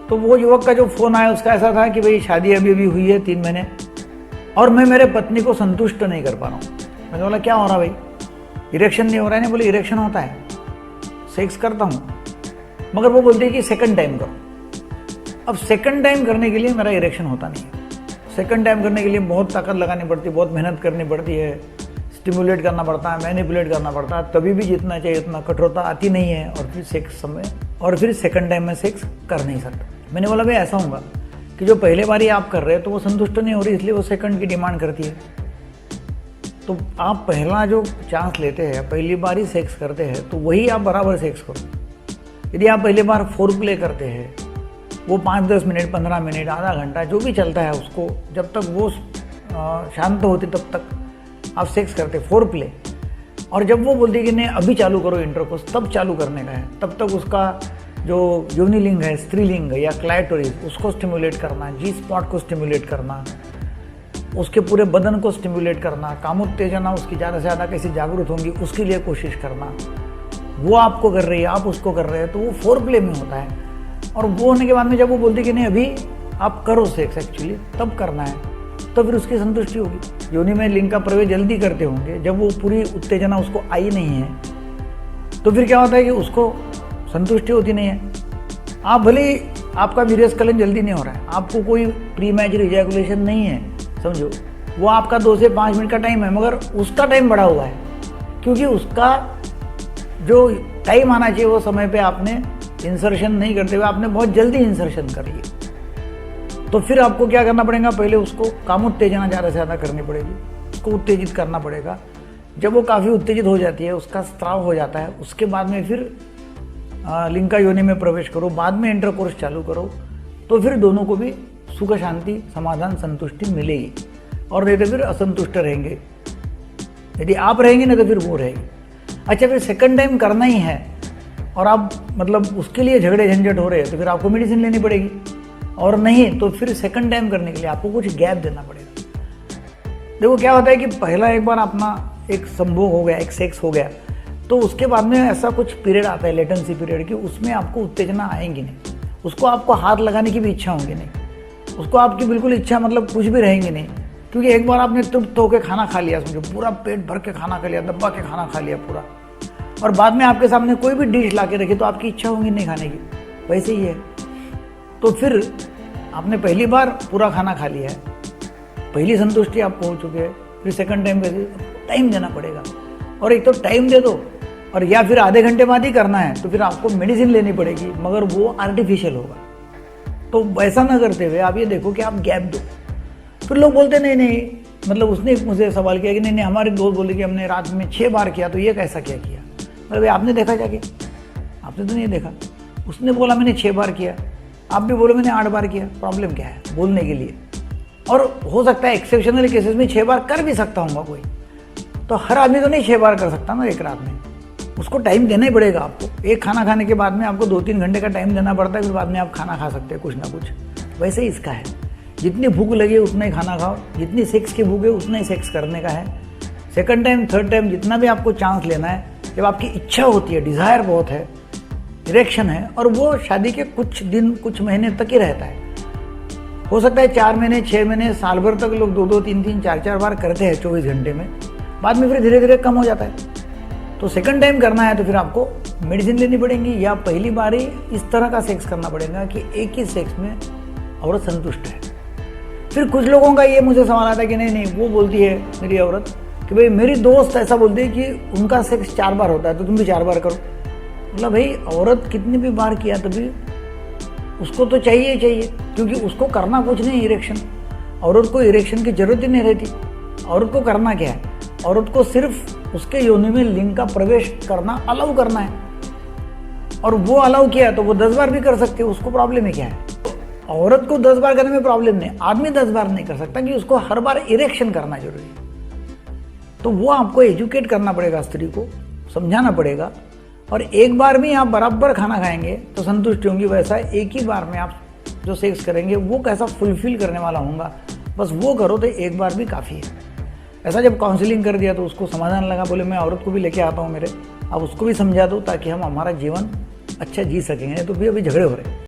तो वो युवक का जो फ़ोन आया उसका ऐसा था कि भाई शादी अभी अभी हुई है 3 महीने और मैं मेरे पत्नी को संतुष्ट नहीं कर पा रहा हूँ। मैंने बोला क्या हो रहा भाई, इरेक्शन नहीं हो रहा है? नहीं, बोले इरेक्शन होता है, सेक्स करता हूँ, मगर वो बोलती है कि सेकंड टाइम करो। अब सेकंड टाइम करने के लिए मेरा इरेक्शन होता नहीं है। सेकंड टाइम करने के लिए बहुत ताकत लगानी पड़ती है, बहुत मेहनत करनी पड़ती है, स्टिमुलेट करना पड़ता है, मैनिपुलेट करना पड़ता है, तभी भी जितना चाहिए उतना कठोरता आती नहीं है और फिर सेकंड टाइम में सेक्स कर नहीं सकता। मैंने बोला भाई ऐसा होगा कि जो पहले बार ही आप कर रहे हैं तो वो संतुष्ट नहीं हो रही, इसलिए वो सेकंड की डिमांड करती है। तो आप पहला जो चांस लेते हैं, पहली बार ही सेक्स करते हैं, तो वही आप बराबर सेक्स करो। यदि आप पहली बार फोर प्ले करते हैं, वो 5-10 मिनट, 15 मिनट, आधा घंटा जो भी चलता है उसको, जब तक वो शांत होती तब तक आप सेक्स करते फोर प्ले। और जब वो बोलती है कि नहीं अभी चालू करो इंटरकोर्स, तब चालू करने का है, तब तक उसका जो योनिलिंग है, स्त्रीलिंग या क्लाइटोरिस, उसको स्टिमुलेट करना, जी स्पॉट को स्टिमुलेट करना, उसके पूरे बदन को स्टिमुलेट करना, कामोत्तेजना उसकी ज़्यादा से ज़्यादा कैसे जागरूक होंगी उसके लिए कोशिश करना। वो आपको कर रही है, आप उसको कर रहे हैं, तो वो फोर प्ले में होता है। और वो होने के बाद में जब वो बोलती कि नहीं अभी आप करो सेक्स एक्चुअली, तब करना है, तो फिर उसकी संतुष्टि होगी। योनि में लिंग का प्रवेश जल्दी करते होंगे, जब वो पूरी उत्तेजना उसको आई नहीं है, तो फिर क्या होता है कि उसको संतुष्टि होती नहीं है। आप भले आपका वीर्यस्खलन जल्दी नहीं हो रहा है, आपको कोई प्री मैचर इजैकुलेशन नहीं है, समझो, वो आपका 2 से 5 मिनट का टाइम है, मगर उसका टाइम बढ़ा हुआ है, क्योंकि उसका जो टाइम आना चाहिए वो समय पे आपने इंसर्शन नहीं करते हुए आपने बहुत जल्दी इंसर्शन कर लिया। तो फिर आपको क्या करना पड़ेगा, पहले उसको कामोत्तेजना ज़्यादा से ज़्यादा करनी पड़ेगी, उसको उत्तेजित करना पड़ेगा। जब वो काफ़ी उत्तेजित हो जाती है, उसका स्त्राव हो जाता है, उसके बाद में फिर लिंग का योनि में प्रवेश करो, बाद में इंटरकोर्स चालू करो, तो फिर दोनों को भी सुख शांति समाधान संतुष्टि मिलेगी। और नहीं तो फिर असंतुष्ट रहेंगे, यदि आप रहेंगे ना तो फिर वो रहेगी। अच्छा, फिर सेकंड टाइम करना ही है और आप मतलब उसके लिए झगड़े झंझट हो रहे हैं, तो फिर आपको मेडिसिन लेनी पड़ेगी। और नहीं तो फिर सेकंड टाइम करने के लिए आपको कुछ गैप देना पड़ेगा। देखो क्या होता है कि पहला एक बार अपना एक संभोग हो गया, एक सेक्स हो गया, तो उसके बाद में ऐसा कुछ पीरियड आता है, लेटेंसी पीरियड की, उसमें आपको उत्तेजना आएंगी नहीं, उसको आपको हाथ लगाने की भी इच्छा होगी नहीं, उसको आपकी बिल्कुल इच्छा मतलब कुछ भी रहेंगी नहीं, क्योंकि एक बार आपने तृप्त होकर खाना खा लिया, समझो पूरा पेट भर के खाना खा लिया, दब्बा के खाना खा लिया पूरा, और बाद में आपके सामने कोई भी डिश ला के रखी तो आपकी इच्छा होगी नहीं खाने की, वैसे ही है। तो फिर आपने पहली बार पूरा खाना खा लिया है, पहली संतुष्टि आपको हो चुकी है, फिर सेकंड टाइम का टाइम देना पड़ेगा। और एक तो टाइम दे दो, और या फिर आधे घंटे बाद ही करना है तो फिर आपको मेडिसिन लेनी पड़ेगी, मगर वो आर्टिफिशियल होगा। तो वैसा ना करते हुए आप ये देखो कि आप गैप दो। फिर लोग बोलते नहीं, मतलब उसने मुझे सवाल किया कि नहीं हमारे दोस्त बोले कि हमने रात में 6 बार किया, तो ये कैसा क्या किया? मतलब आपने देखा जाके? आपने तो नहीं देखा। उसने बोला मैंने 6 बार किया, आप भी बोलो मैंने 8 बार किया, प्रॉब्लम क्या है बोलने के लिए? और हो सकता है एक्सेप्शनल केसेस में 6 बार कर भी सकता हूँ कोई, तो हर आदमी तो नहीं 6 बार कर सकता ना एक रात में, उसको टाइम देना ही पड़ेगा आपको। एक खाना खाने के बाद में आपको 2-3 घंटे का टाइम देना पड़ता है, फिर बाद में आप खाना खा सकते हैं कुछ ना कुछ। वैसे ही इसका है, जितनी भूख लगे उतना ही खाना खाओ, जितनी सेक्स की भूख है उतना ही सेक्स करने का है। सेकंड टाइम थर्ड टाइम जितना भी आपको चांस लेना है, जब आपकी इच्छा होती है, डिज़ायर बहुत है, इरेक्शन है, और वो शादी के कुछ दिन कुछ महीने तक ही रहता है। हो सकता है 4 महीने 6 महीने साल भर तक लोग 2-2 3-3 4-4 बार करते हैं 24 घंटे में, बाद में फिर धीरे धीरे कम हो जाता है। तो सेकंड टाइम करना है तो फिर आपको मेडिसिन लेनी पड़ेगी, या पहली बार ही इस तरह का सेक्स करना पड़ेगा कि एक ही सेक्स में औरत संतुष्ट है। फिर कुछ लोगों का ये मुझे सवाल आता है कि नहीं वो बोलती है मेरी औरत कि भाई मेरी दोस्त ऐसा बोलती है कि उनका सेक्स 4 बार होता है तो तुम भी 4 बार करो। मतलब भाई औरत कितनी भी बार किया तभी उसको तो चाहिए ही चाहिए, क्योंकि उसको करना कुछ नहीं इरेक्शन। औरत को इरेक्शन की जरूरत ही नहीं रहती। औरत को करना क्या है? औरत को सिर्फ उसके योनि में लिंग का प्रवेश करना अलाउ करना है, और वो अलाउ किया तो वो 10 बार भी कर सकती है, उसको प्रॉब्लम है क्या है? औरत को 10 बार करने में प्रॉब्लम नहीं, आदमी 10 बार नहीं कर सकता कि उसको हर बार इरेक्शन करना जरूरी है। तो वो आपको एजुकेट करना पड़ेगा, स्त्री को समझाना पड़ेगा। और एक बार में आप बराबर खाना खाएंगे तो संतुष्टि होंगी, वैसा एक ही बार में आप जो सेक्स करेंगे वो कैसा फुलफिल करने वाला होगा, बस वो करो तो एक बार भी काफ़ी है। ऐसा जब काउंसलिंग कर दिया तो उसको समाधान लगा, बोले मैं औरत को भी लेके आता हूँ मेरे, अब उसको भी समझा दो ताकि हम हमारा जीवन अच्छा जी सकेंगे, तो भी अभी झगड़े हो रहे हैं।